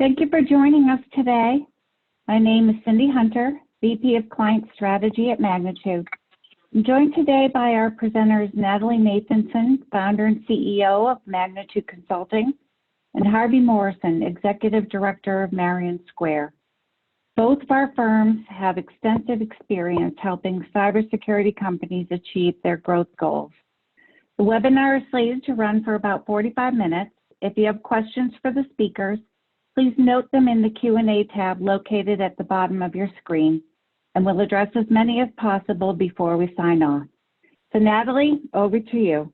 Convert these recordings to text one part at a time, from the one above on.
Thank you for joining us today. My name is Cindy Hunter, VP of Client Strategy at Magnitude. I'm joined today by our presenters, Natalie Nathanson, founder and CEO of Magnetude Consulting, and Harvey Morrison, Executive Director of Marion Square. Both of our firms have extensive experience helping cybersecurity companies achieve their growth goals. The webinar is slated to run for about 45 minutes. If you have questions for the speakers, please note them in the Q&A tab located at the bottom of your screen, and we'll address as many as possible before we sign off. So Natalie, over to you.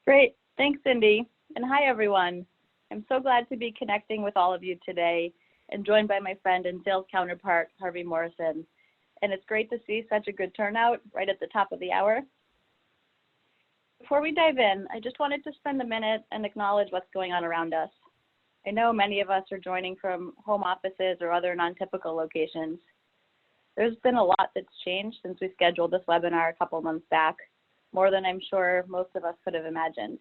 Great, thanks Cindy, and hi everyone. I'm so glad to be connecting with all of you today and joined by my friend and sales counterpart, Harvey Morrison. And it's great to see such a good turnout right at the top of the hour. Before we dive in, I just wanted to spend a minute and acknowledge what's going on around us. I know many of us are joining from home offices or other non-typical locations. There's been a lot that's changed since we scheduled this webinar a couple months back, more than I'm sure most of us could have imagined.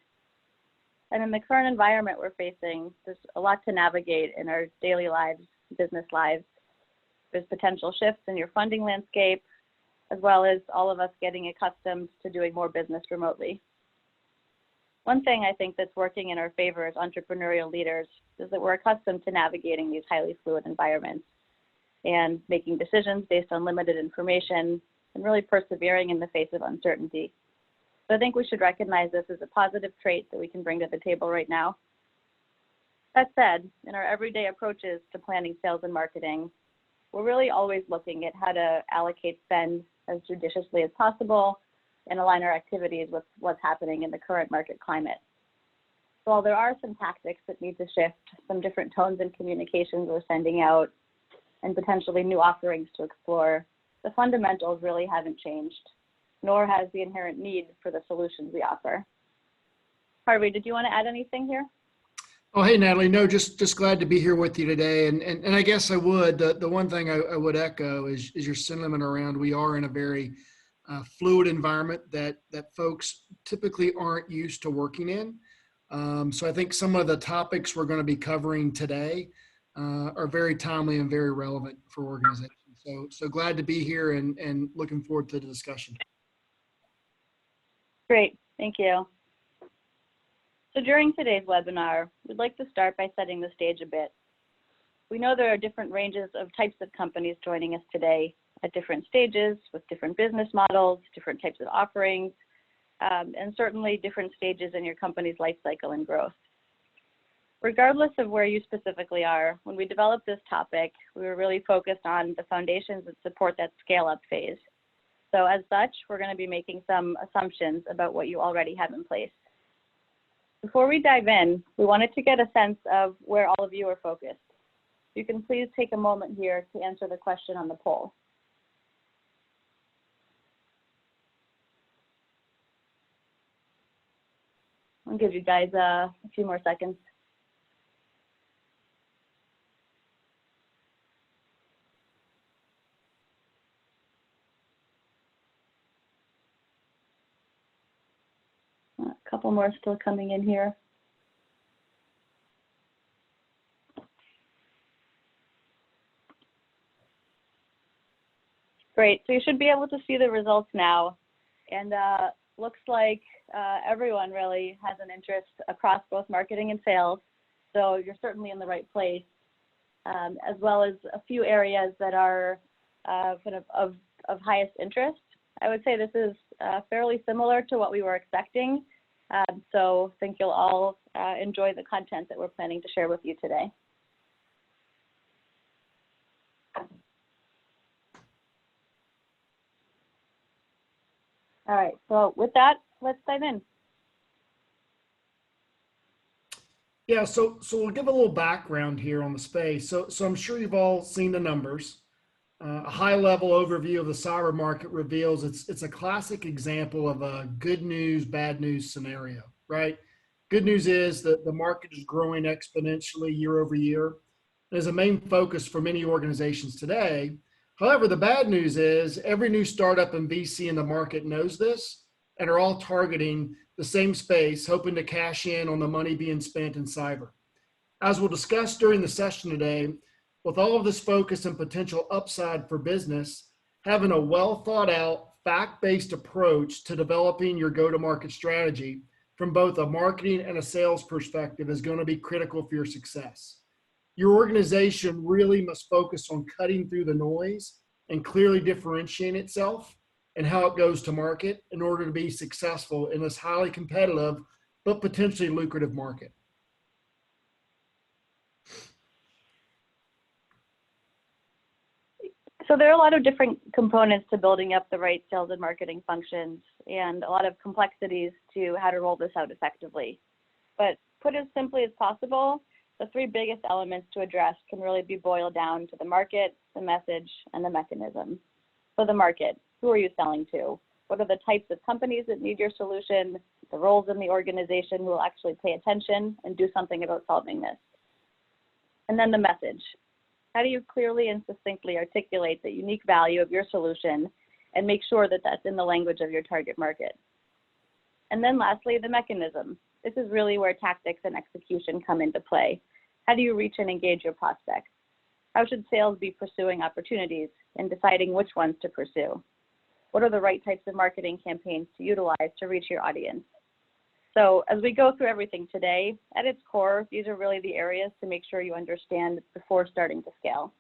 And in the current environment we're facing, there's a lot to navigate in our daily lives, business lives. There's potential shifts in your funding landscape, as well as all of us getting accustomed to doing more business remotely. One thing I think that's working in our favor as entrepreneurial leaders is that we're accustomed to navigating these highly fluid environments and making decisions based on limited information and really persevering in the face of uncertainty. So I think we should recognize this as a positive trait that we can bring to the table right now. That said, in our everyday approaches to planning sales and marketing, we're really always looking at how to allocate spend as judiciously as possible and align our activities with what's happening in the current market climate. So while there are some tactics that need to shift, some different tones and communications we're sending out, and potentially new offerings to explore, the fundamentals really haven't changed, nor has the inherent need for the solutions we offer. Harvey, did you want to add anything here? Oh, hey, Natalie. No, just glad to be here with you today. And I guess I would, the one thing I would echo is your sentiment around we are in a very fluid environment that folks typically aren't used to working in. So I think some of the topics we're going to be covering today are very timely and very relevant for organizations. So glad to be here and looking forward to the discussion. Great, thank you. So during today's webinar, we'd like to start by setting the stage a bit. We know there are different ranges of types of companies joining us today at different stages with different business models, different types of offerings, and certainly different stages in your company's life cycle and growth. Regardless of where you specifically are, when we developed this topic, we were really focused on the foundations that support that scale-up phase. So as such, we're going to be making some assumptions about what you already have in place. Before we dive in, we wanted to get a sense of where all of you are focused. You can please take a moment here to answer the question on the poll. I'll give you guys a few more seconds. A couple more still coming in here. Great, so you should be able to see the results now. And looks like everyone really has an interest across both marketing and sales. So you're certainly in the right place, as well as a few areas that are kind of highest interest. I would say this is fairly similar to what we were expecting. So I think you'll all enjoy the content that we're planning to share with you today. All right, so with that, let's dive in. Yeah, so we'll give a little background here on the space. So I'm sure you've all seen the numbers. A high-level overview of the cyber market reveals it's a classic example of a good news, bad news scenario, right? Good news is that the market is growing exponentially year over year. There's a main focus for many organizations today. However, the bad news is every new startup and VC in the market knows this and are all targeting the same space, hoping to cash in on the money being spent in cyber. As we'll discuss during the session today, with all of this focus and potential upside for business, having a well thought out, fact-based approach to developing your go-to-market strategy from both a marketing and a sales perspective is going to be critical for your success. Your organization really must focus on cutting through the noise and clearly differentiating itself and how it goes to market in order to be successful in this highly competitive but potentially lucrative market. So there are a lot of different components to building up the right sales and marketing functions and a lot of complexities to how to roll this out effectively. But put as simply as possible, the three biggest elements to address can really be boiled down to the market, the message, and the mechanism. For the market, who are you selling to? What are the types of companies that need your solution? The roles in the organization who will actually pay attention and do something about solving this. And then the message. How do you clearly and succinctly articulate the unique value of your solution and make sure that that's in the language of your target market? And then lastly, the mechanism. This is really where tactics and execution come into play. How do you reach and engage your prospects? How should sales be pursuing opportunities and deciding which ones to pursue? What are the right types of marketing campaigns to utilize to reach your audience? So as we go through everything today, at its core, these are really the areas to make sure you understand before starting to scale.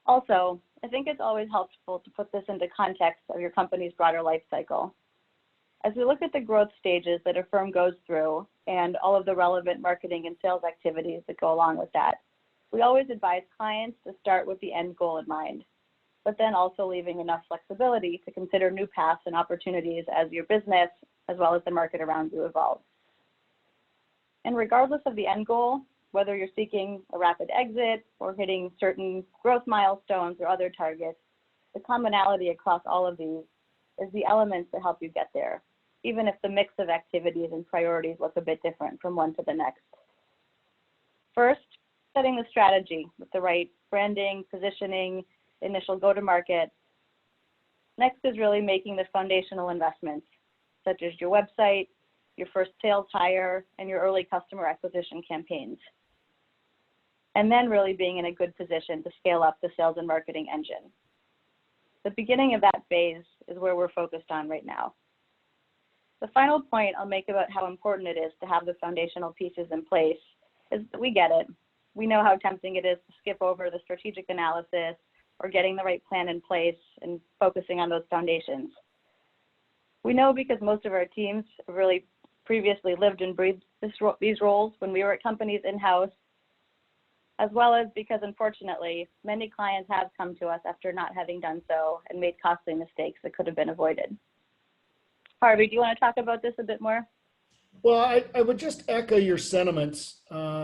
Also, I think it's always helpful to put this into context of your company's broader life cycle. As we look at the growth stages that a firm goes through and all of the relevant marketing and sales activities that go along with that, we always advise clients to start with the end goal in mind, but then also leaving enough flexibility to consider new paths and opportunities as your business, as well as the market around you, evolves. And regardless of the end goal, whether you're seeking a rapid exit or hitting certain growth milestones or other targets, the commonality across all of these is the elements that help you get there, even if the mix of activities and priorities look a bit different from one to the next. First, setting the strategy with the right branding, positioning, initial go-to-market. Next is really making the foundational investments, such as your website, your first sales hire, and your early customer acquisition campaigns. And then really being in a good position to scale up the sales and marketing engine. The beginning of that phase is where we're focused on right now. The final point I'll make about how important it is to have the foundational pieces in place is that we get it. We know how tempting it is to skip over the strategic analysis or getting the right plan in place and focusing on those foundations. We know because most of our teams have really previously lived and breathed these roles when we were at companies in-house, as well as because, unfortunately, many clients have come to us after not having done so and made costly mistakes that could have been avoided. Harvey, do you want to talk about this a bit more? Well, I would just echo your sentiments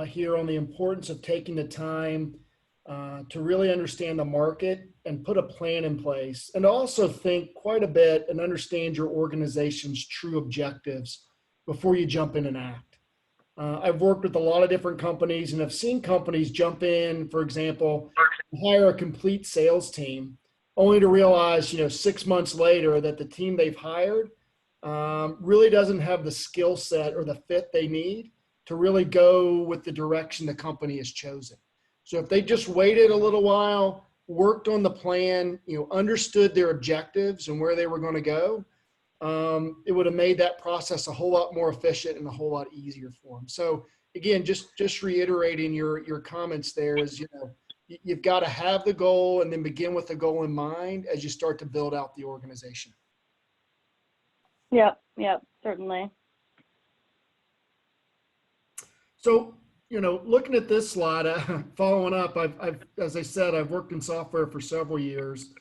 here on the importance of taking the time to really understand the market and put a plan in place, and also think quite a bit and understand your organization's true objectives before you jump in and act. I've worked with a lot of different companies and have seen companies jump in, for example, hire a complete sales team, only to realize, 6 months later that the team they've hired really doesn't have the skill set or the fit they need to really go with the direction the company has chosen. So if they just waited a little while, worked on the plan, understood their objectives and where they were going to go, it would have made that process a whole lot more efficient and a whole lot easier for them. So again, just reiterating your comments there is, you've got to have the goal and then begin with the goal in mind as you start to build out the organization. Yep, certainly. So, looking at this slide, following up, I've, as I said, I've worked in software for several years.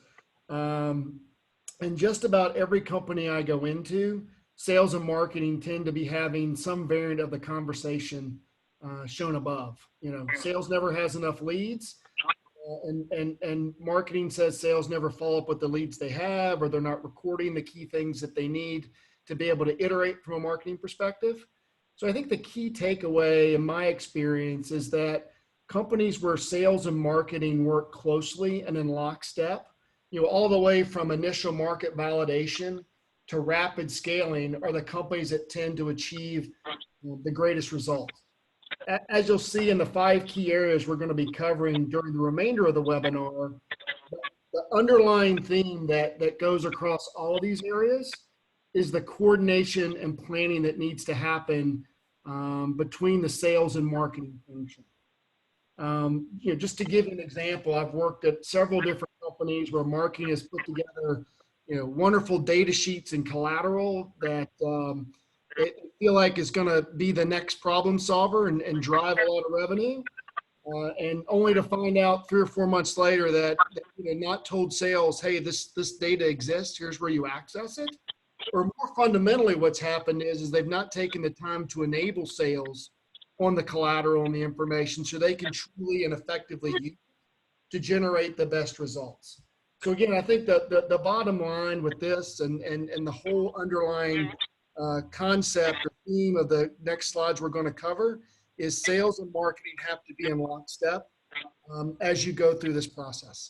And just about every company I go into, sales and marketing tend to be having some variant of the conversation shown above. Sales never has enough leads, and marketing says sales never follow up with the leads they have, or they're not recording the key things that they need to be able to iterate from a marketing perspective. So I think the key takeaway in my experience is that companies where sales and marketing work closely and in lockstep, all the way from initial market validation to rapid scaling, are the companies that tend to achieve the greatest results. as you'll see in the 5 key areas we're going to be covering during the remainder of the webinar, the underlying theme that goes across all of these areas is the coordination and planning that needs to happen between the sales and marketing function. Just to give you an example, I've worked at several different companies where marketing has put together, wonderful data sheets and collateral that it feel like is going to be the next problem solver and drive a lot of revenue. And only to find out 3 or 4 months later that not told sales, hey, this data exists, here's where you access it. Or more fundamentally, what's happened is they've not taken the time to enable sales on the collateral and the information so they can truly and effectively use it to generate the best results. So again, I think the bottom line with this and the whole underlying concept or theme of the next slides we're going to cover is sales and marketing have to be in lockstep as you go through this process.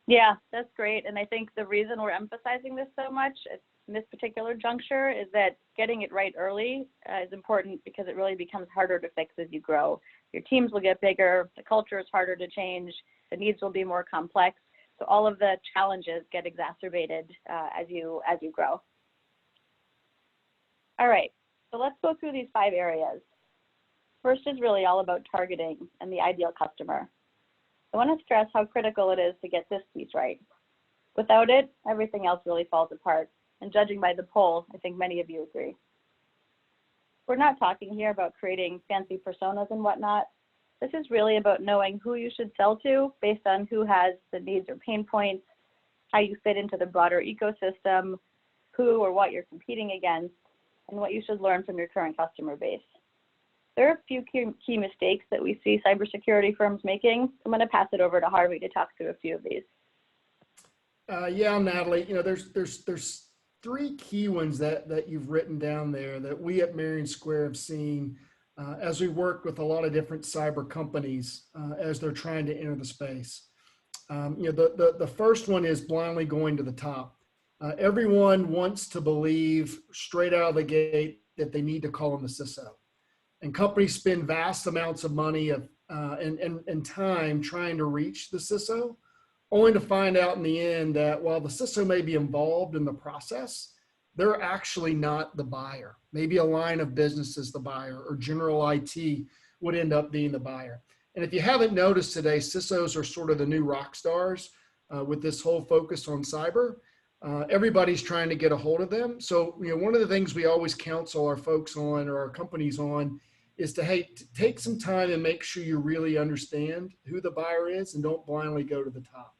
Yeah, that's great. And I think the reason we're emphasizing this so much in this particular juncture is that getting it right early is important because it really becomes harder to fix as you grow. Your teams will get bigger, the culture is harder to change, the needs will be more complex. So all of the challenges get exacerbated as you grow. All right, so let's go through these 5 areas. First is really all about targeting and the ideal customer. I want to stress how critical it is to get this piece right. Without it, everything else really falls apart. And judging by the poll, I think many of you agree. We're not talking here about creating fancy personas and whatnot. This is really about knowing who you should sell to based on who has the needs or pain points, how you fit into the broader ecosystem, who or what you're competing against, and what you should learn from your current customer base. There are a few key mistakes that we see cybersecurity firms making. I'm going to pass it over to Harvey to talk through a few of these. Yeah, Natalie, there's 3 key ones that you've written down there that we at Marion Square have seen as we work with a lot of different cyber companies as they're trying to enter the space. The first one is blindly going to the top. Everyone wants to believe straight out of the gate that they need to call on the CISO. And companies spend vast amounts of money and time trying to reach the CISO, only to find out in the end that while the CISO may be involved in the process, they're actually not the buyer. Maybe a line of business is the buyer, or general IT would end up being the buyer. And if you haven't noticed today, CISOs are sort of the new rock stars with this whole focus on cyber. Everybody's trying to get a hold of them. So, one of the things we always counsel our folks on, or our companies on, is to take some time and make sure you really understand who the buyer is and don't blindly go to the top.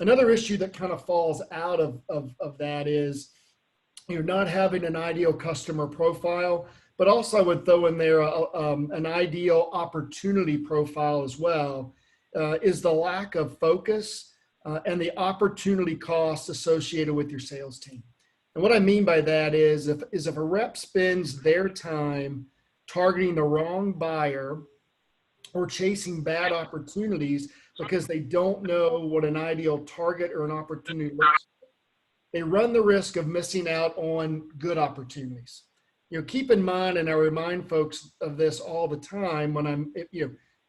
Another issue that kind of falls out of that is not having an ideal customer profile, but also I would throw in there an ideal opportunity profile as well, is the lack of focus and the opportunity costs associated with your sales team. And what I mean by that is if a rep spends their time targeting the wrong buyer or chasing bad opportunities because they don't know what an ideal target or an opportunity looks like, they run the risk of missing out on good opportunities. Keep in mind, and I remind folks of this all the time when I'm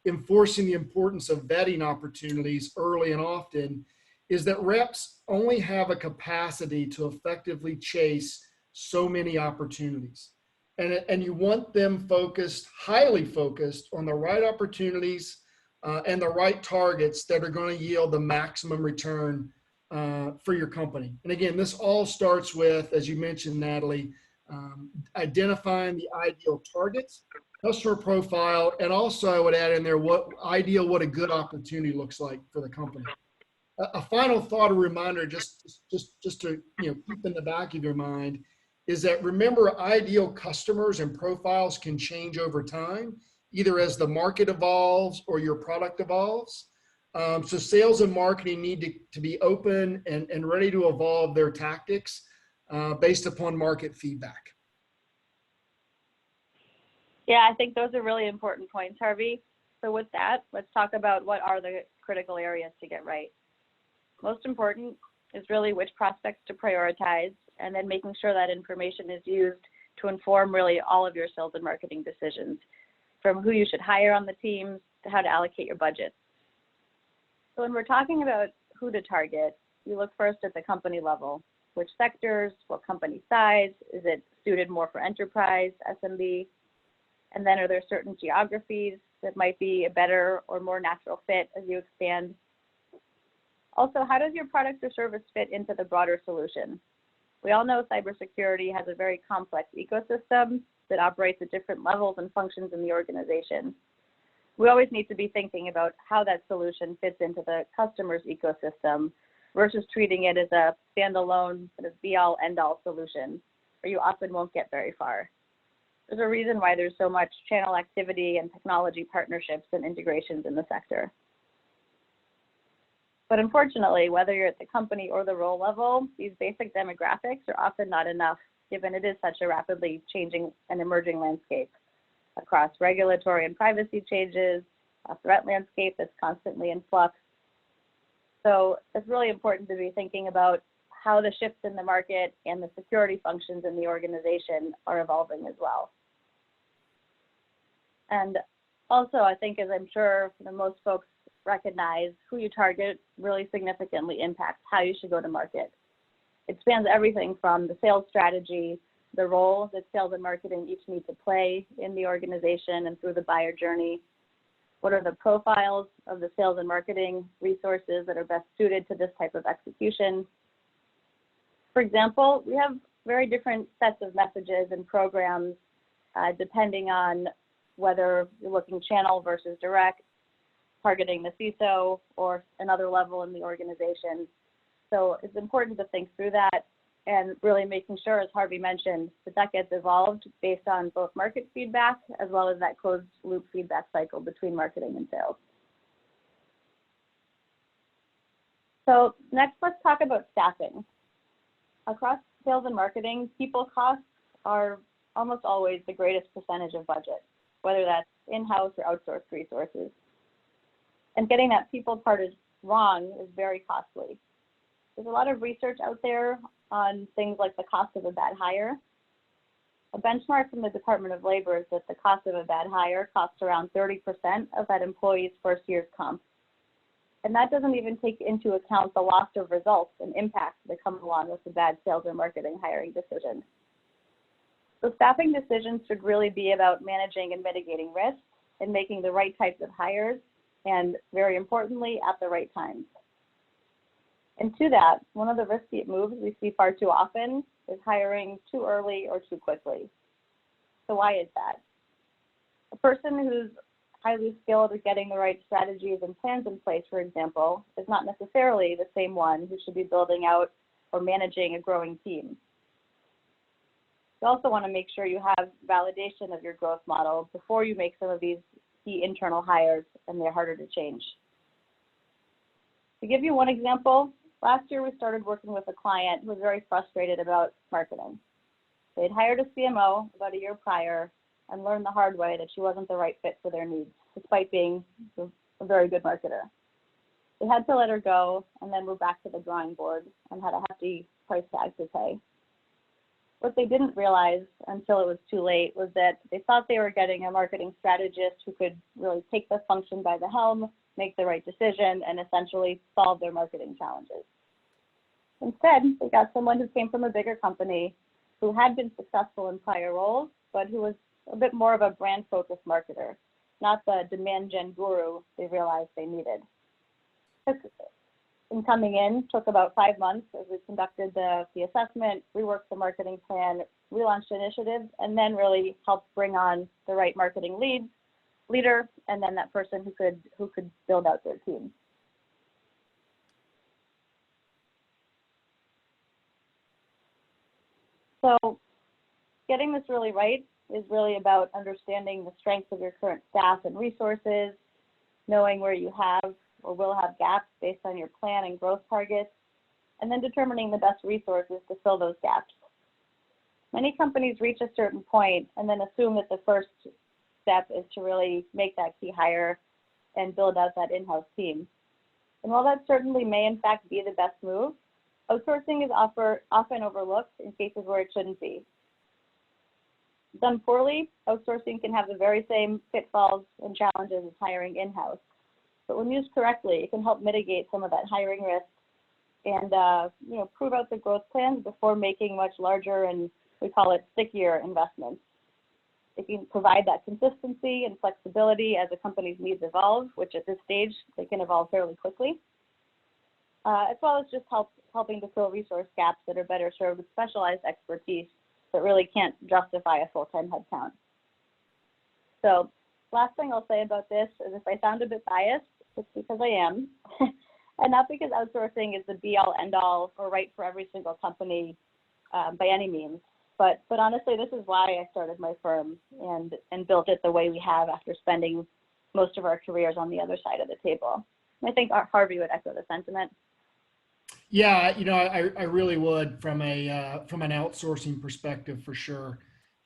enforcing the importance of vetting opportunities early and often, is that reps only have a capacity to effectively chase so many opportunities. And you want them focused, highly focused on the right opportunities and the right targets that are going to yield the maximum return for your company. And again, this all starts with, as you mentioned, Natalie, identifying the ideal targets, customer profile, and also I would add in there what a good opportunity looks like for the company. A final thought or reminder, just to keep in the back of your mind, is that remember, ideal customers and profiles can change over time, either as the market evolves or your product evolves. So sales and marketing need to be open and ready to evolve their tactics based upon market feedback. Yeah, I think those are really important points, Harvey. So with that, let's talk about what are the critical areas to get right. Most important is really which prospects to prioritize, and then making sure that information is used to inform really all of your sales and marketing decisions, from who you should hire on the teams to how to allocate your budget. So when we're talking about who to target, you look first at the company level. Which sectors, what company size, is it suited more for enterprise, SMB? And then are there certain geographies that might be a better or more natural fit as you expand? Also, how does your product or service fit into the broader solution? We all know cybersecurity has a very complex ecosystem that operates at different levels and functions in the organization. We always need to be thinking about how that solution fits into the customer's ecosystem versus treating it as a standalone sort of be-all, end-all solution, where you often won't get very far. There's a reason why there's so much channel activity and technology partnerships and integrations in the sector. But unfortunately, whether you're at the company or the role level, these basic demographics are often not enough, given it is such a rapidly changing and emerging landscape across regulatory and privacy changes, a threat landscape that's constantly in flux. So it's really important to be thinking about how the shifts in the market and the security functions in the organization are evolving as well. And also, I think, as I'm sure most folks recognize, who you target really significantly impacts how you should go to market. It spans everything from the sales strategy, the role that sales and marketing each need to play in the organization and through the buyer journey. What are the profiles of the sales and marketing resources that are best suited to this type of execution? For example, we have very different sets of messages and programs depending on whether you're looking channel versus direct, targeting the CISO or another level in the organization. So it's important to think through that and really making sure, as Harvey mentioned, that gets evolved based on both market feedback as well as that closed loop feedback cycle between marketing and sales. So next, let's talk about staffing. Across sales and marketing, people costs are almost always the greatest percentage of budget, whether that's in-house or outsourced resources. And getting that people part is wrong is very costly. There's a lot of research out there on things like the cost of a bad hire. A benchmark from the Department of Labor is that the cost of a bad hire costs around 30% of that employee's first year's comp. And that doesn't even take into account the loss of results and impacts that come along with a bad sales or marketing hiring decision. So staffing decisions should really be about managing and mitigating risks and making the right types of hires, and very importantly, at the right times. And to that, one of the risky moves we see far too often is hiring too early or too quickly. So why is that? A person who's highly skilled at getting the right strategies and plans in place, for example, is not necessarily the same one who should be building out or managing a growing team. You also want to make sure you have validation of your growth model before you make some of these key internal hires, and they're harder to change. To give you one example, last year we started working with a client who was very frustrated about marketing. They'd hired a CMO about a year prior and learned the hard way that she wasn't the right fit for their needs, despite being a very good marketer. They had to let her go and then move back to the drawing board and had a hefty price tag to pay. What they didn't realize until it was too late was that they thought they were getting a marketing strategist who could really take the function by the helm, make the right decision, and essentially solve their marketing challenges. Instead, they got someone who came from a bigger company, who had been successful in prior roles, but who was a bit more of a brand-focused marketer, not the demand gen guru they realized they needed. In coming in, took about 5 months as we conducted the assessment, reworked the marketing plan, relaunched initiatives, and then really helped bring on the right marketing leader, and then that person who could build out their team. So getting this really right is really about understanding the strengths of your current staff and resources, knowing where you have or will have gaps based on your plan and growth targets, and then determining the best resources to fill those gaps. Many companies reach a certain point and then assume that the first step is to really make that key hire and build out that in-house team. And while that certainly may in fact be the best move, outsourcing is often overlooked in cases where it shouldn't be. Done poorly, outsourcing can have the very same pitfalls and challenges as hiring in-house. But when used correctly, it can help mitigate some of that hiring risk and prove out the growth plans before making much larger and we call it stickier investments. It can provide that consistency and flexibility as a company's needs evolve, which at this stage, they can evolve fairly quickly, as well as just helping to fill resource gaps that are better served with specialized expertise that really can't justify a full-time headcount. So last thing I'll say about this is if I sound a bit biased, it's because I am, and not because outsourcing is the be-all, end-all or right for every single company by any means. But honestly, this is why I started my firm and built it the way we have after spending most of our careers on the other side of the table. I think Harvey would echo the sentiment. Yeah, I really would from an outsourcing perspective for sure.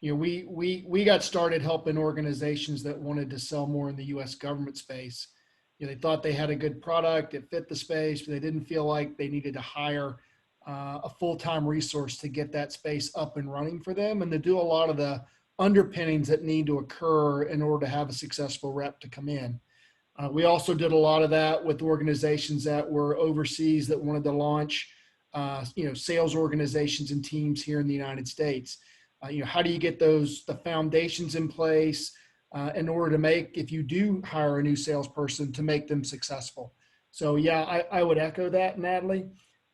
We got started helping organizations that wanted to sell more in the U.S. government space. They thought they had a good product, it fit the space, but they didn't feel like they needed to hire a full-time resource to get that space up and running for them and to do a lot of the underpinnings that need to occur in order to have a successful rep to come in. We also did a lot of that with organizations that were overseas that wanted to launch, sales organizations and teams here in the United States. How do you get the foundations in place in order to make, if you do hire a new salesperson, to make them successful? So yeah, I would echo that, Natalie.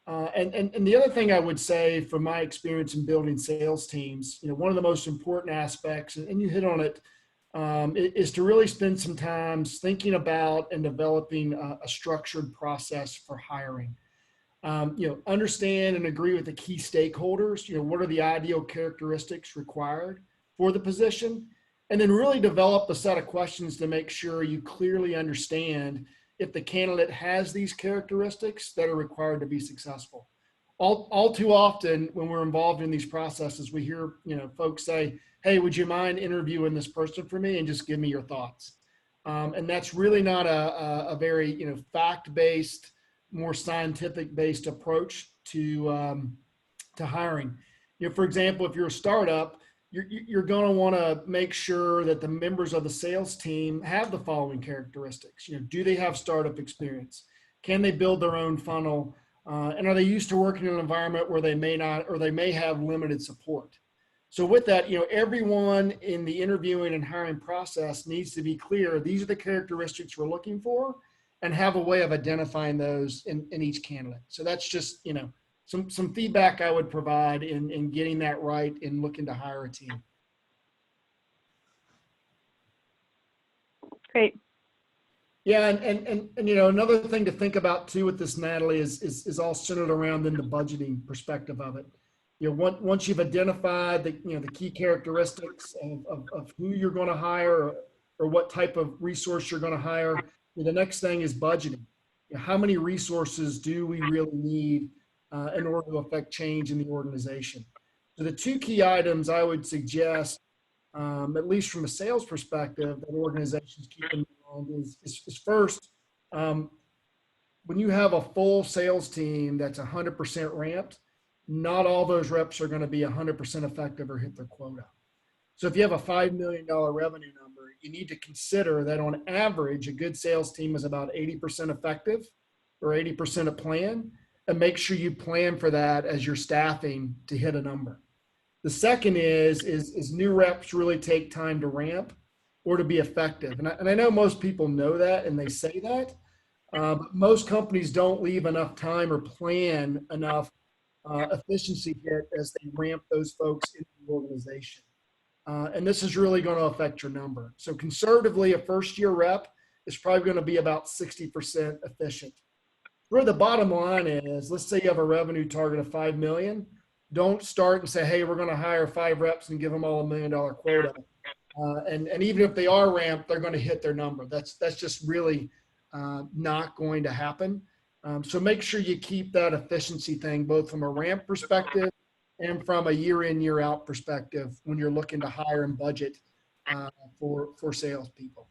And the other thing I would say from my experience in building sales teams, one of the most important aspects, and you hit on it, is to really spend some time thinking about and developing a structured process for hiring. Understand and agree with the key stakeholders. What are the ideal characteristics required for the position? And then really develop a set of questions to make sure you clearly understand if the candidate has these characteristics that are required to be successful. All too often when we're involved in these processes, we hear, folks say, hey, would you mind interviewing this person for me and just give me your thoughts? And that's really not a very, fact-based, more scientific-based approach to hiring. For example, if you're a startup, you're going to want to make sure that the members of the sales team have the following characteristics. Do they have startup experience? Can they build their own funnel? And are they used to working in an environment where they may not, or they may have limited support? So with that, everyone in the interviewing and hiring process needs to be clear. These are the characteristics we're looking for and have a way of identifying those in each candidate. So that's just, some feedback I would provide in getting that right in looking to hire a team. Great. Yeah, and another thing to think about too with this, Natalie, is all centered around in the budgeting perspective of it. Once you've identified the key characteristics of who you're going to hire or what type of resource you're going to hire, the next thing is budgeting. How many resources do we really need in order to affect change in the organization? So the two key items I would suggest, at least from a sales perspective, that organizations keep in mind is first, when you have a full sales team that's 100% ramped, not all those reps are going to be 100% effective or hit their quota. So if you have a $5 million revenue number, you need to consider that on average, a good sales team is about 80% effective or 80% of plan, and make sure you plan for that as you're staffing to hit a number. The second is new reps really take time to ramp or to be effective. And I know most people know that and they say that, but most companies don't leave enough time or plan enough efficiency hit as they ramp those folks into the organization. And this is really going to affect your number. So conservatively, a first-year rep is probably going to be about 60% efficient. Where the bottom line is, let's say you have a revenue target of 5 million. Don't start and say, hey, we're going to hire 5 reps and give them all $1 million quota. And even if they are ramped, they're going to hit their number. That's just really not going to happen. So make sure you keep that efficiency thing, both from a ramp perspective and from a year in, year out perspective when you're looking to hire and budget for salespeople.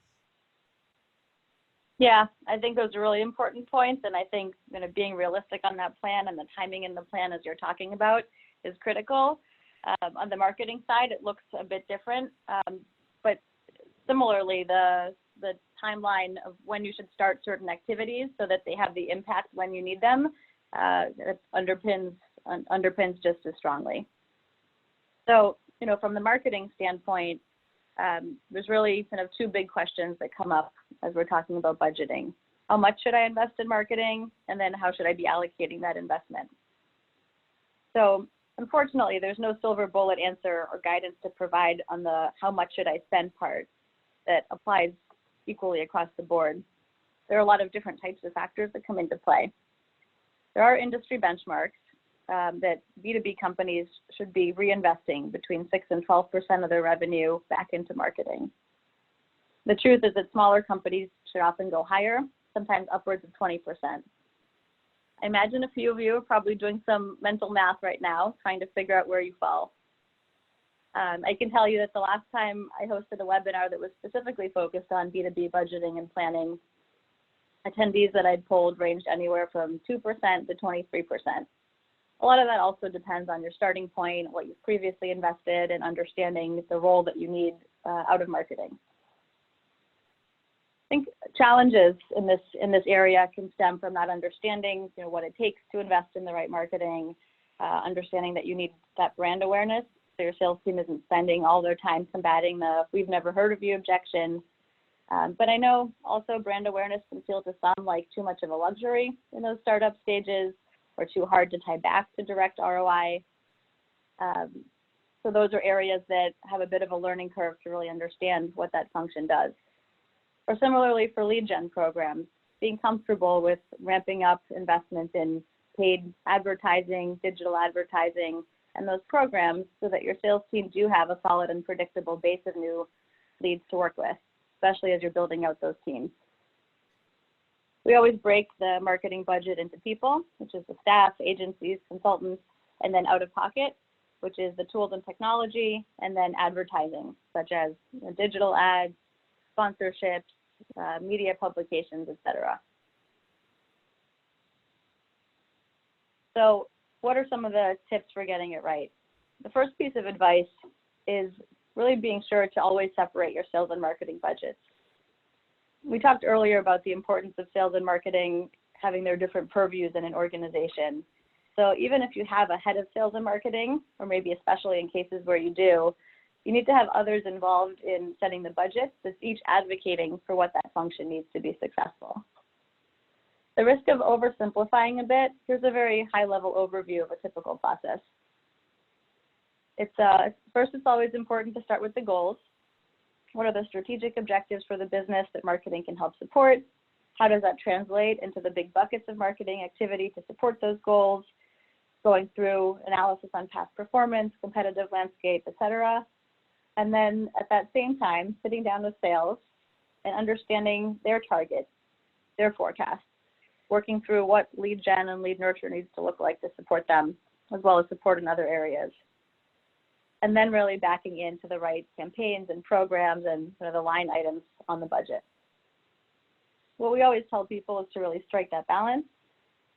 Yeah, I think those are really important points. And I think being realistic on that plan and the timing in the plan as you're talking about is critical. On the marketing side, it looks a bit different, but similarly, the timeline of when you should start certain activities so that they have the impact when you need them it underpins just as strongly. So, from the marketing standpoint, there's really kind of two big questions that come up as we're talking about budgeting. How much should I invest in marketing? And then how should I be allocating that investment? So unfortunately, there's no silver bullet answer or guidance to provide on the how much should I spend part that applies equally across the board. There are a lot of different types of factors that come into play. There are industry benchmarks that B2B companies should be reinvesting between 6 and 12% of their revenue back into marketing. The truth is that smaller companies should often go higher, sometimes upwards of 20%. I imagine a few of you are probably doing some mental math right now, trying to figure out where you fall. I can tell you that the last time I hosted a webinar that was specifically focused on B2B budgeting and planning, attendees that I'd polled ranged anywhere from 2% to 23%. A lot of that also depends on your starting point, what you've previously invested, and understanding the role that you need out of marketing. I think challenges in this area can stem from not understanding, what it takes to invest in the right marketing, understanding that you need that brand awareness, so your sales team isn't spending all their time combating the "we've never heard of you" objection. But I know also brand awareness can feel to some like too much of a luxury in those startup stages, or too hard to tie back to direct ROI. So those are areas that have a bit of a learning curve to really understand what that function does. Or similarly for lead gen programs, being comfortable with ramping up investments in paid advertising, digital advertising, and those programs so that your sales team do have a solid and predictable base of new leads to work with, especially as you're building out those teams. We always break the marketing budget into people, which is the staff, agencies, consultants, and then out of pocket, which is the tools and technology, and then advertising, such as digital ads, sponsorships, media publications, etc. So what are some of the tips for getting it right? The first piece of advice is really being sure to always separate your sales and marketing budgets. We talked earlier about the importance of sales and marketing having their different purviews in an organization. So even if you have a head of sales and marketing, or maybe especially in cases where you do, you need to have others involved in setting the budget that's each advocating for what that function needs to be successful. The risk of oversimplifying a bit, here's a very high-level overview of a typical process. First, it's always important to start with the goals. What are the strategic objectives for the business that marketing can help support? How does that translate into the big buckets of marketing activity to support those goals? Going through analysis on past performance, competitive landscape, etc. And then at that same time, sitting down with sales and understanding their target, their forecast, working through what lead gen and lead nurture needs to look like to support them, as well as support in other areas. And then really backing into the right campaigns and programs and the line items on the budget. What we always tell people is to really strike that balance,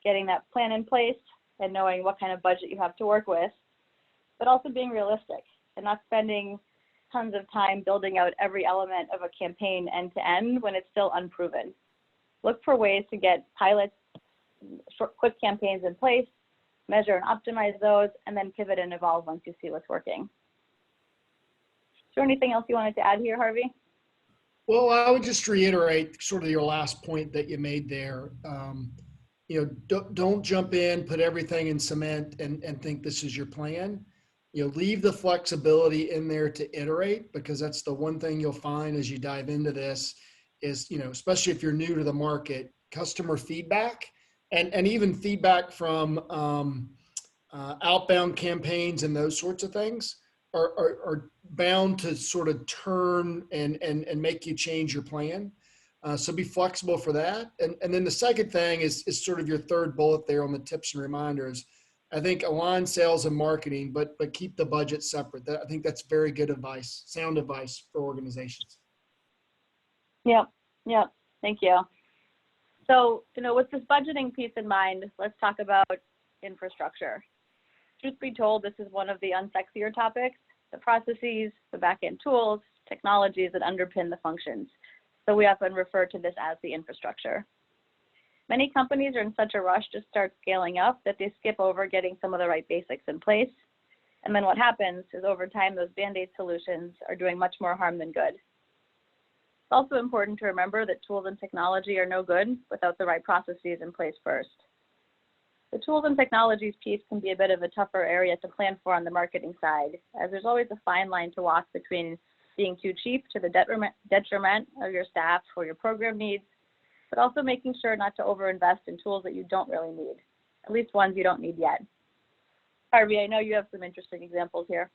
getting that plan in place and knowing what kind of budget you have to work with, but also being realistic and not spending tons of time building out every element of a campaign end to end when it's still unproven. Look for ways to get pilots, short, quick campaigns in place, measure and optimize those, and then pivot and evolve once you see what's working. Is there anything else you wanted to add here, Harvey? Well, I would just reiterate sort of your last point that you made there. Don't jump in, put everything in cement and think this is your plan. Leave the flexibility in there to iterate, because that's the one thing you'll find as you dive into this is, especially if you're new to the market, customer feedback and even feedback from outbound campaigns and those sorts of things are bound to sort of turn and make you change your plan. So be flexible for that. And then the second thing is sort of your third bullet there on the tips and reminders. I think align sales and marketing, but keep the budget separate. I think that's very good advice, sound advice for organizations. Yeah, thank you. So, with this budgeting piece in mind, let's talk about infrastructure. truth be told, this is one of the unsexier topics, the processes, the back-end tools, technologies that underpin the functions. So we often refer to this as the infrastructure. Many companies are in such a rush to start scaling up that they skip over getting some of the right basics in place. And then what happens is over time, those Band-Aid solutions are doing much more harm than good. It's also important to remember that tools and technology are no good without the right processes in place first. The tools and technologies piece can be a bit of a tougher area to plan for on the marketing side, as there's always a fine line to walk between being too cheap to the detriment of your staff or your program needs, but also making sure not to overinvest in tools that you don't really need, at least ones you don't need yet. Harvey, I know you have some interesting examples here.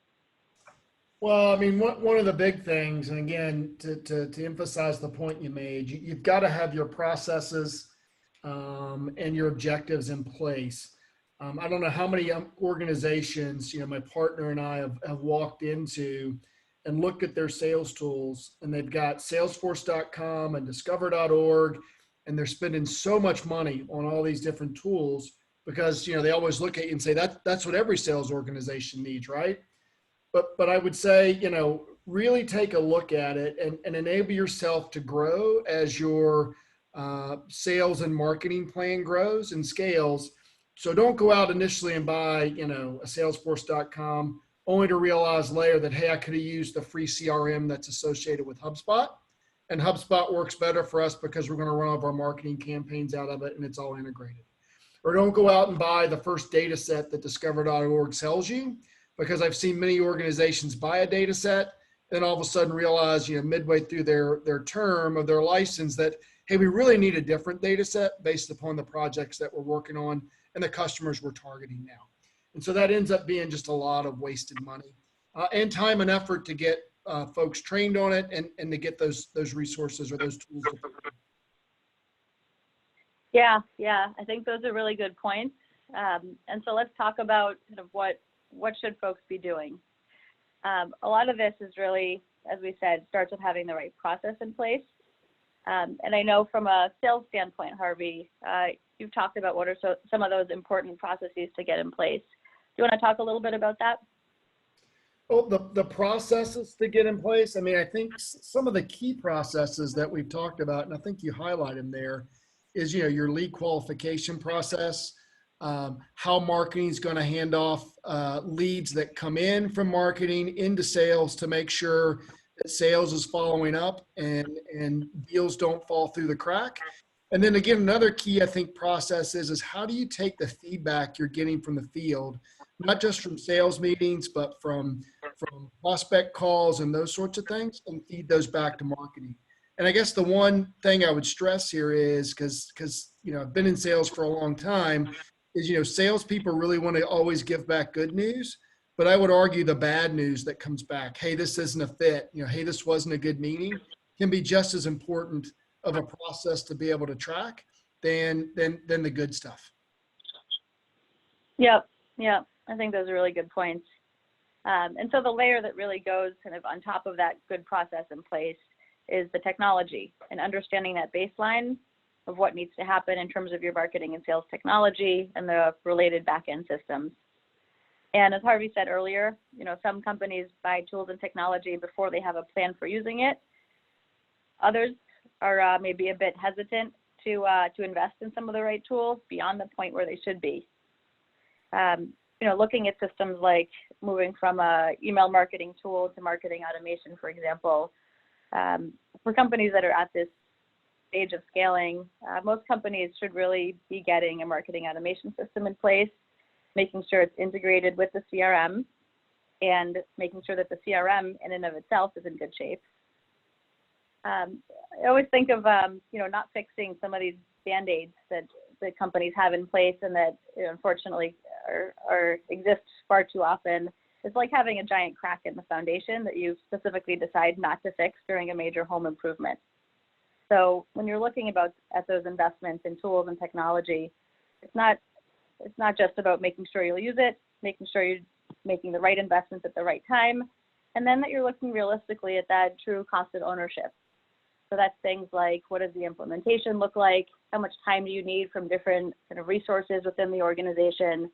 Well, I mean, one of the big things, and again, to emphasize the point you made, you've got to have your processes and your objectives in place. I don't know how many organizations, my partner and I have walked into and looked at their sales tools, and they've got salesforce.com and discover.org, and they're spending so much money on all these different tools because, they always look at you and say that's what every sales organization needs, right? But I would say, really take a look at it and enable yourself to grow as your sales and marketing plan grows and scales. So don't go out initially and buy, a salesforce.com only to realize later that, hey, I could have used the free CRM that's associated with HubSpot. And HubSpot works better for us because we're going to run all of our marketing campaigns out of it and it's all integrated. Or don't go out and buy the first data set that discover.org sells you, because I've seen many organizations buy a data set, then all of a sudden realize, midway through their term of their license that, hey, we really need a different data set based upon the projects that we're working on and the customers we're targeting now. And so that ends up being just a lot of wasted money and time and effort to get folks trained on it and to get those resources or those tools. Yeah, I think those are really good points. And so let's talk about kind of what should folks be doing. A lot of this is really, as we said, starts with having the right process in place. And I know from a sales standpoint, Harvey, you've talked about what are some of those important processes to get in place. Do you want to talk a little bit about that? Well, the processes to get in place, I mean, I think some of the key processes that we've talked about, and I think you highlight them there, is, your lead qualification process, how marketing is going to hand off leads that come in from marketing into sales to make sure that sales is following up and deals don't fall through the crack. And then again, another key, I think, process is how do you take the feedback you're getting from the field, not just from sales meetings, but from prospect calls and those sorts of things, and feed those back to marketing. And I guess the one thing I would stress here is, because I've been in sales for a long time, is, salespeople really want to always give back good news, but I would argue the bad news that comes back, hey, this isn't a fit, hey, this wasn't a good meeting, can be just as important of a process to be able to track than the good stuff. Yep. I think those are really good points. And so the layer that really goes kind of on top of that good process in place is the technology and understanding that baseline of what needs to happen in terms of your marketing and sales technology and the related back-end systems. And as Harvey said earlier, some companies buy tools and technology before they have a plan for using it. Others are maybe a bit hesitant to invest in some of the right tools beyond the point where they should be. Looking at systems like moving from a email marketing tool to marketing automation, for example, for companies that are at this stage of scaling, most companies should really be getting a marketing automation system in place, making sure it's integrated with the CRM, and making sure that the CRM in and of itself is in good shape. I always think of, not fixing some of these Band-Aids that companies have in place and that unfortunately exist far too often. It's like having a giant crack in the foundation that you specifically decide not to fix during a major home improvement. So when you're looking at those investments in tools and technology, it's not just about making sure you'll use it, making sure you're making the right investments at the right time, and then that you're looking realistically at that true cost of ownership. So that's things like, what does the implementation look like? How much time do you need from different kind of resources within the organization?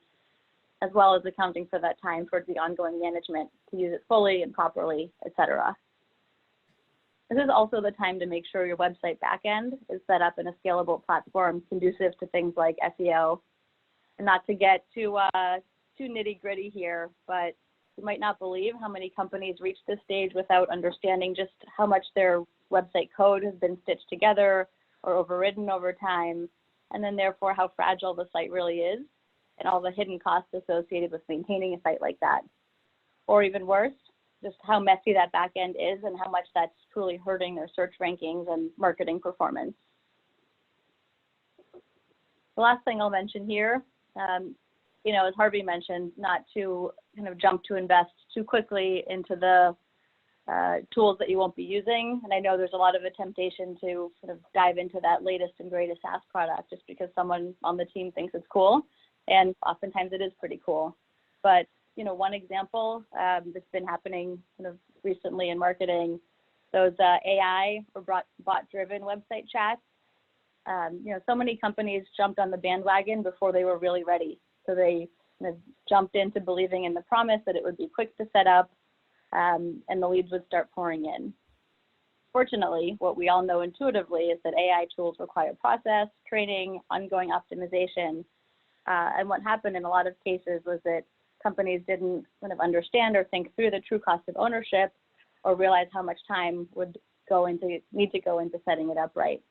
as well as accounting for that time towards the ongoing management to use it fully and properly, etc. This is also the time to make sure your website backend is set up in a scalable platform conducive to things like SEO. And not to get too nitty gritty here, but you might not believe how many companies reach this stage without understanding just how much their website code has been stitched together or overridden over time, and then therefore how fragile the site really is and all the hidden costs associated with maintaining a site like that. Or even worse, just how messy that back end is and how much that's truly hurting their search rankings and marketing performance. The last thing I'll mention here, as Harvey mentioned, not to kind of jump to invest too quickly into the tools that you won't be using. And I know there's a lot of a temptation to sort of dive into that latest and greatest SaaS product just because someone on the team thinks it's cool. And oftentimes it is pretty cool. But, one example that's been happening kind of recently in marketing, those AI or bot-driven website chats. So many companies jumped on the bandwagon before they were really ready. So they kind of jumped into believing in the promise that it would be quick to set up and the leads would start pouring in. Fortunately, what we all know intuitively is that AI tools require process, training, ongoing optimization. And what happened in a lot of cases was that companies didn't kind of understand or think through the true cost of ownership or realize how much time would need to go into setting it up right.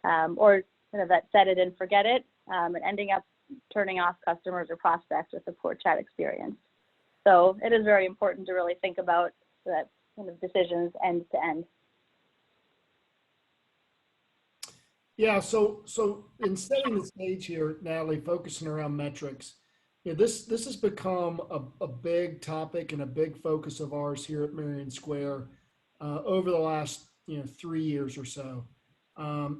Or kind of that set it and forget it and ending up turning off customers or prospects with a poor chat experience. So it is very important to really think about that kind of decisions end to end. Yeah, so in setting the stage here, Natalie, focusing around metrics, this has become a big topic and a big focus of ours here at Marion Square over the last 3 years or so.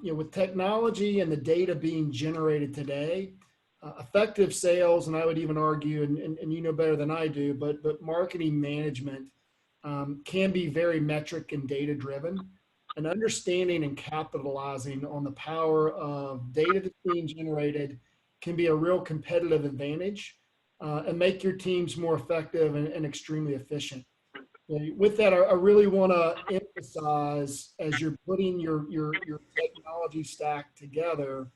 With technology and the data being generated today, effective sales, and I would even argue, and you know better than I do, but marketing management can be very metric and data driven. And understanding and capitalizing on the power of data that's being generated can be a real competitive advantage and make your teams more effective and extremely efficient. With that, I really want to emphasize, as you're putting your technology stack together,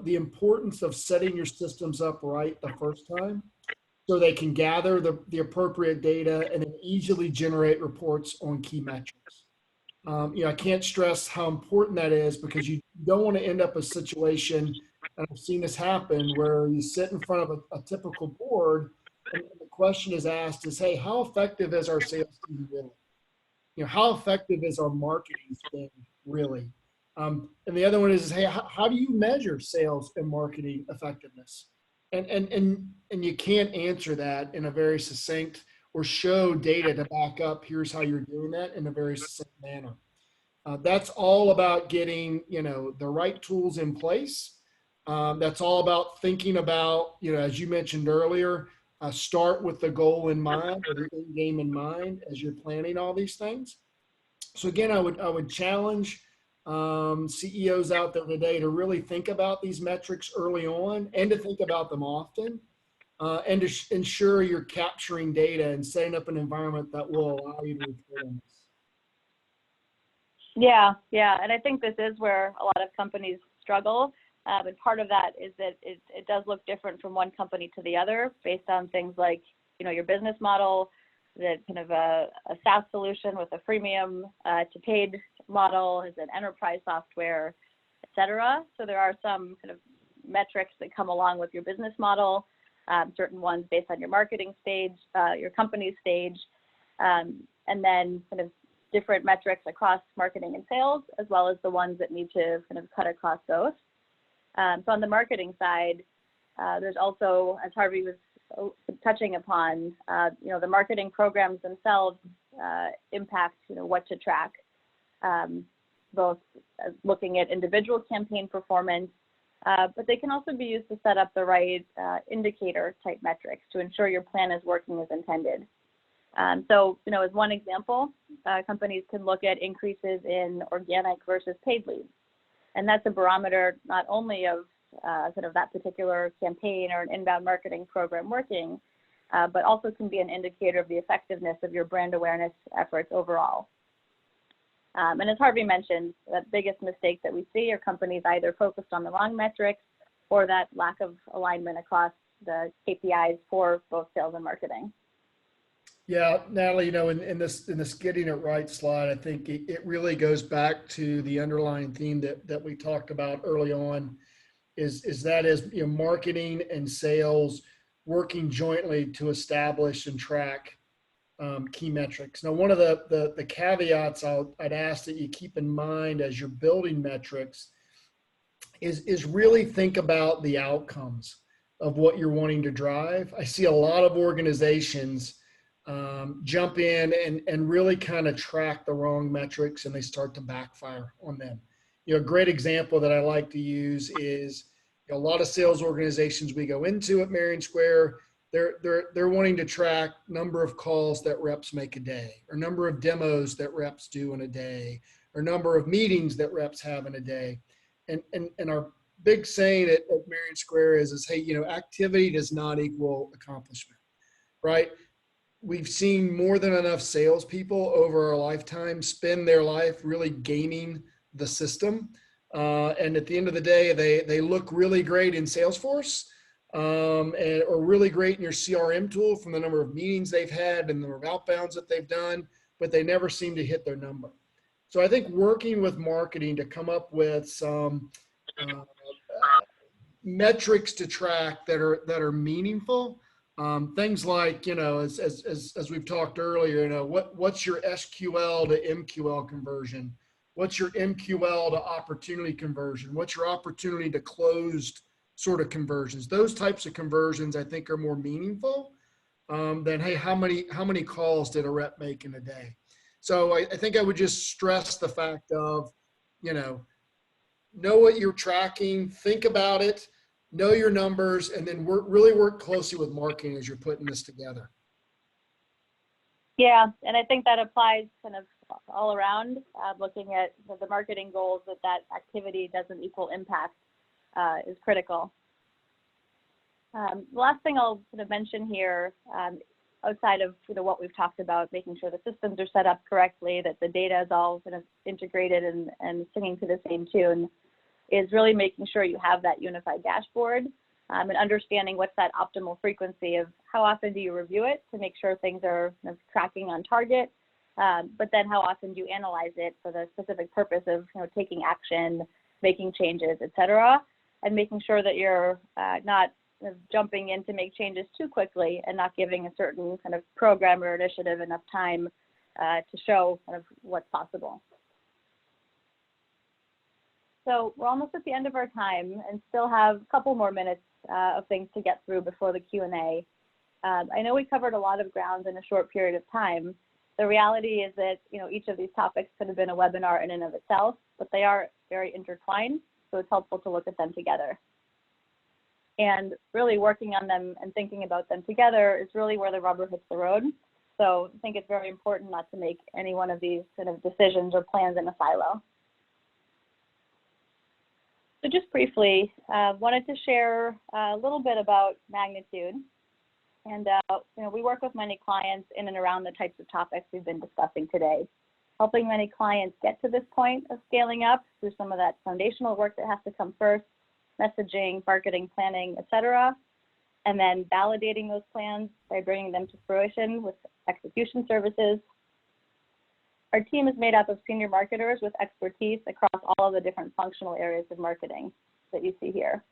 the importance of setting your systems up right the first time so they can gather the appropriate data and then easily generate reports on key metrics. I can't stress how important that is because you don't want to end up a situation, and I've seen this happen, where you sit in front of a typical board and the question is asked is, hey, how effective is our sales team really? How effective is our marketing spend really? And the other one is hey, how do you measure sales and marketing effectiveness? And you can't answer that in a very succinct or show data to back up, here's how you're doing that in a very succinct manner. That's all about getting, the right tools in place. That's all about thinking about, as you mentioned earlier, start with the goal in mind or the end game in mind as you're planning all these things. So again, I would challenge CEOs out there today to really think about these metrics early on and to think about them often. And to ensure you're capturing data and setting up an environment that will allow you to report on this. Yeah, and I think this is where a lot of companies struggle. And part of that is that it does look different from one company to the other based on things like, your business model, that kind of a SaaS solution with a freemium to paid model, is an enterprise software, et cetera. So there are some kind of metrics that come along with your business model. Certain ones based on your marketing stage, your company's stage, and then kind of different metrics across marketing and sales, as well as the ones that need to kind of cut across both. So on the marketing side, there's also, as Harvey was touching upon, the marketing programs themselves impact, what to track, both looking at individual campaign performance, but they can also be used to set up the right indicator type metrics to ensure your plan is working as intended. So, as one example, companies can look at increases in organic versus paid leads. And that's a barometer not only of sort of that particular campaign or an inbound marketing program working, but also can be an indicator of the effectiveness of your brand awareness efforts overall. And as Harvey mentioned, the biggest mistake that we see are companies either focused on the wrong metrics or that lack of alignment across the KPIs for both sales and marketing. Yeah, Natalie, in this getting it right slide, I think it really goes back to the underlying theme that we talked about early on, is marketing and sales working jointly to establish and track key metrics. Now, one of the caveats I'd ask that you keep in mind as you're building metrics is really think about the outcomes of what you're wanting to drive. I see a lot of organizations jump in and really kind of track the wrong metrics, and they start to backfire on them. A great example that I like to use is a lot of sales organizations we go into at Marion Square, they're wanting to track number of calls that reps make a day, or number of demos that reps do in a day, or number of meetings that reps have in a day. And our big saying at Marion Square is hey, activity does not equal accomplishment, right? We've seen more than enough salespeople over our lifetime spend their life really gaming the system. And at the end of the day, they look really great in Salesforce, or really great in your CRM tool from the number of meetings they've had and the number of outbounds that they've done, but they never seem to hit their number. So I think working with marketing to come up with some metrics to track that are meaningful. Things like, as we've talked earlier, what's your SQL to MQL conversion? What's your MQL to opportunity conversion? What's your opportunity to closed sort of conversions? Those types of conversions I think are more meaningful than, hey, how many calls did a rep make in a day? So I think I would just stress the fact of, know what you're tracking, think about it, know your numbers, and then really work closely with marketing as you're putting this together. Yeah, and I think that applies kind of all around, looking at the marketing goals that activity doesn't equal impact is critical. The last thing I'll sort of mention here, outside of what we've talked about, making sure the systems are set up correctly, that the data is all kind of integrated and singing to the same tune, is really making sure you have that unified dashboard and understanding what's that optimal frequency of how often do you review it to make sure things are kind of tracking on target, but then how often do you analyze it for the specific purpose of taking action, making changes, etc., and making sure that you're not jumping in to make changes too quickly and not giving a certain kind of program or initiative enough time to show kind of what's possible. So we're almost at the end of our time and still have a couple more minutes of things to get through before the Q&A. I know we covered a lot of ground in a short period of time. The reality is that each of these topics could have been a webinar in and of itself, but they are very intertwined, so it's helpful to look at them together. And really working on them and thinking about them together is really where the rubber hits the road. So I think it's very important not to make any one of these kind of decisions or plans in a silo. So just briefly, wanted to share a little bit about Magnitude. And we work with many clients in and around the types of topics we've been discussing today, helping many clients get to this point of scaling up through some of that foundational work that has to come first, messaging, marketing, planning, etc., and then validating those plans by bringing them to fruition with execution services. Our team is made up of senior marketers with expertise across all of the different functional areas of marketing that you see here,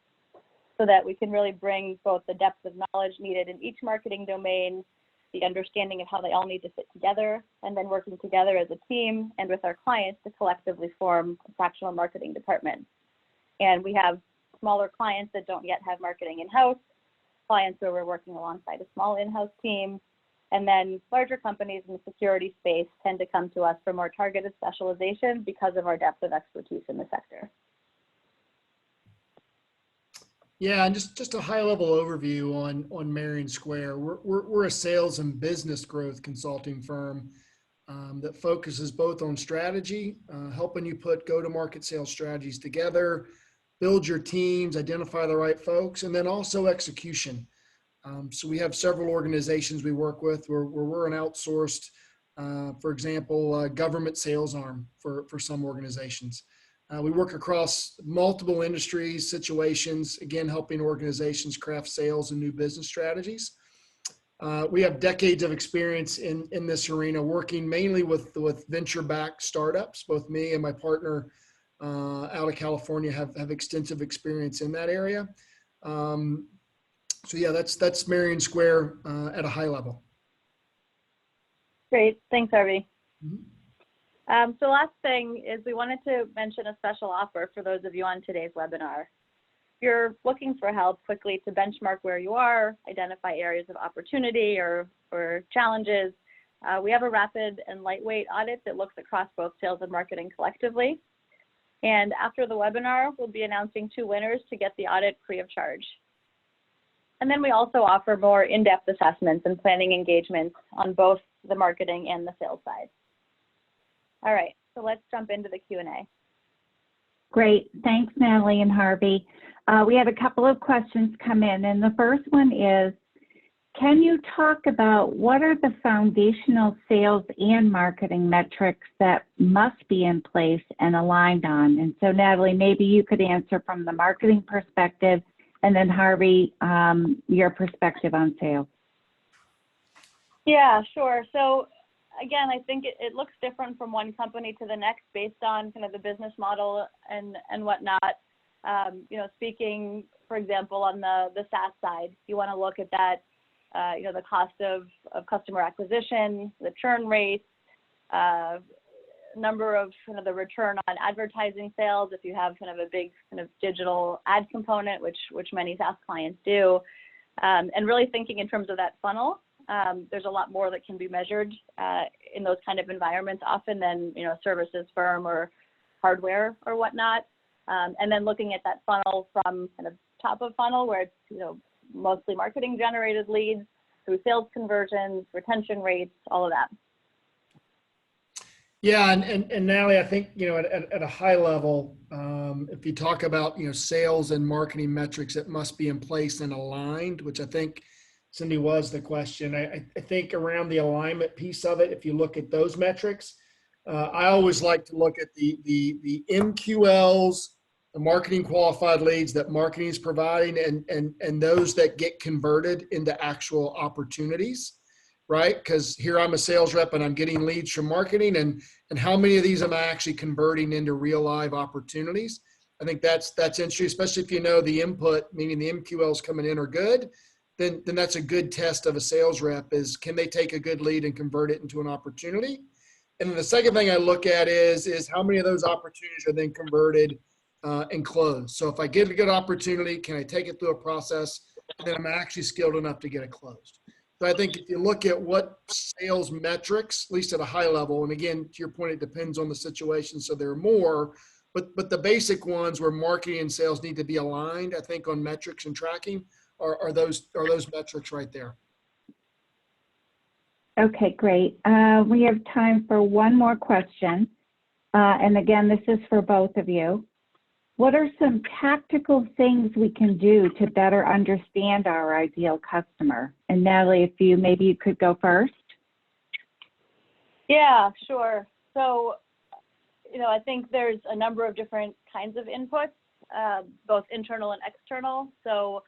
so that we can really bring both the depth of knowledge needed in each marketing domain, the understanding of how they all need to fit together, and then working together as a team and with our clients to collectively form a fractional marketing department. And we have smaller clients that don't yet have marketing in-house, clients where we're working alongside a small in-house team, and then larger companies in the security space tend to come to us for more targeted specialization because of our depth of expertise in the sector. Yeah, and just a high-level overview on Marion Square. We're a sales and business growth consulting firm that focuses both on strategy, helping you put go-to-market sales strategies together, build your teams, identify the right folks, and then also execution. So we have several organizations we work with where we're an outsourced, for example, government sales arm for some organizations. We work across multiple industries, situations, again, helping organizations craft sales and new business strategies. We have decades of experience in this arena, working mainly with venture-backed startups. Both me and my partner out of California have extensive experience in that area. So yeah, that's Marion Square at a high level. Great, thanks, Harvey. Mm-hmm. So last thing is we wanted to mention a special offer for those of you on today's webinar. If you're looking for help quickly to benchmark where you are, identify areas of opportunity or challenges, we have a rapid and lightweight audit that looks across both sales and marketing collectively. And after the webinar, we'll be announcing 2 winners to get the audit free of charge. And then we also offer more in-depth assessments and planning engagements on both the marketing and the sales side. All right, so let's jump into the Q&A. Great, thanks Natalie and Harvey. We had a couple of questions come in, and the first one is, can you talk about what are the foundational sales and marketing metrics that must be in place and aligned on? And so Natalie, maybe you could answer from the marketing perspective, and then Harvey, your perspective on sales. Yeah, sure. So again, I think it looks different from one company to the next based on kind of the business model and whatnot. You know, speaking, for example, on the SaaS side, you want to look at that, you know, the cost of customer acquisition, the churn rate, number of kind of the return on advertising sales if you have kind of a big kind of digital ad component, which many SaaS clients do, and really thinking in terms of that funnel. There's a lot more that can be measured in those kind of environments often than, you know, a services firm or hardware or whatnot. And then looking at that funnel from kind of top of funnel where it's, you know, mostly marketing generated leads through sales conversions, retention rates, all of that. Yeah, and Natalie, I think, you know, at a high level, if you talk about, you know, sales and marketing metrics that must be in place and aligned, which I think, Cindy, was the question. I think around the alignment piece of it, if you look at those metrics, I always like to look at the MQLs, the marketing qualified leads that marketing is providing, and those that get converted into actual opportunities, right? Because here I'm a sales rep and I'm getting leads from marketing, and how many of these am I actually converting into real live opportunities? I think that's interesting, especially if you know the input, meaning the MQLs coming in are good. Then that's a good test of a sales rep is, can they take a good lead and convert it into an opportunity? And then the second thing I look at is how many of those opportunities are then converted and closed. So if I get a good opportunity, can I take it through a process, and then I'm actually skilled enough to get it closed? So I think if you look at what sales metrics, at least at a high level, and again, to your point, it depends on the situation, so there are more, but the basic ones where marketing and sales need to be aligned, I think, on metrics and tracking, are those metrics right there. Okay, great. We have time for one more question. And again, this is for both of you. What are some tactical things we can do to better understand our ideal customer? And Natalie, maybe you could go first. Yeah, sure. So, you know, I think there's a number of different kinds of inputs, both internal and external. So,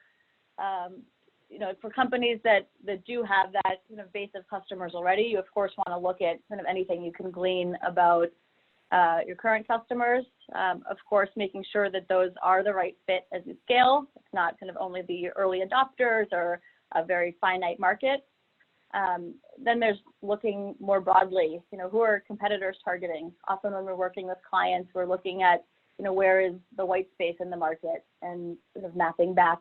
you know, for companies that do have that kind of base of customers already, you of course want to look at kind of anything you can glean about your current customers. Of course, making sure that those are the right fit as you scale. It's not kind of only the early adopters or a very finite market. Then there's looking more broadly, you know, who are competitors targeting? Often when we're working with clients, we're looking at, you know, where is the white space in the market and sort of mapping back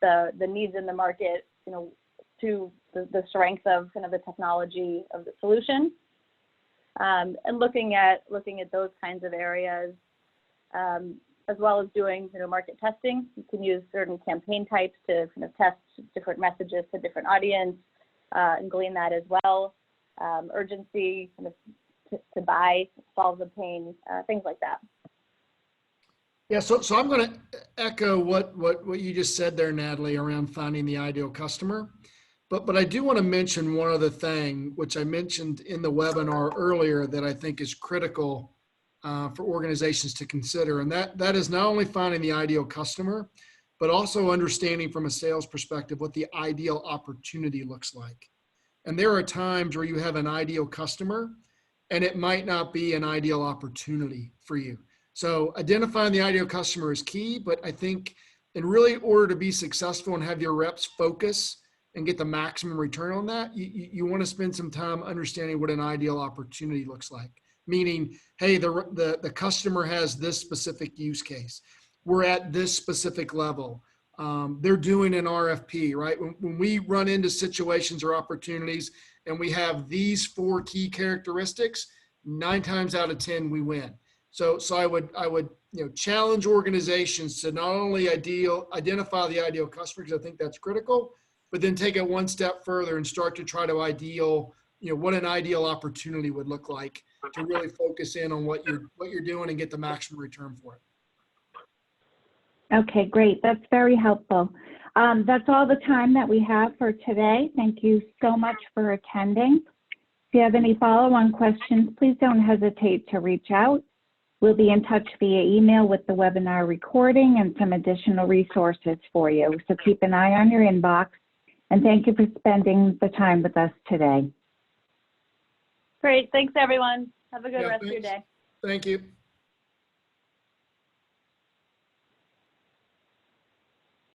the needs in the market, you know, to the strength of kind of the technology of the solution, and looking at those kinds of areas, as well as doing, you know, market testing. You can use certain campaign types to kind of test different messages to different audience and glean that as well. Urgency, kind of to buy, solve the pain, things like that. Yeah, so I'm going to echo what you just said there, Natalie, around finding the ideal customer. But I do want to mention one other thing, which I mentioned in the webinar earlier, that I think is critical for organizations to consider. And that is not only finding the ideal customer, but also understanding from a sales perspective what the ideal opportunity looks like. And there are times where you have an ideal customer and it might not be an ideal opportunity for you. So identifying the ideal customer is key, but I think in really order to be successful and have your reps focus and get the maximum return on that, you want to spend some time understanding what an ideal opportunity looks like. Meaning, hey, the customer has this specific use case. We're at this specific level. They're doing an RFP, right? When we run into situations or opportunities and we have these 4 key characteristics, 9 times out of 10 we win. So I would challenge organizations to not only identify the ideal customer, because I think that's critical, but then take it one step further and start to try to what an ideal opportunity would look like to really focus in on what you're doing and get the maximum return for it. Okay, great. That's very helpful. That's all the time that we have for today. Thank you so much for attending. If you have any follow-on questions, please don't hesitate to reach out. We'll be in touch via email with the webinar recording and some additional resources for you. So keep an eye on your inbox. And thank you for spending the time with us today. Great. Thanks, everyone. Have a good rest of your day. Thank you.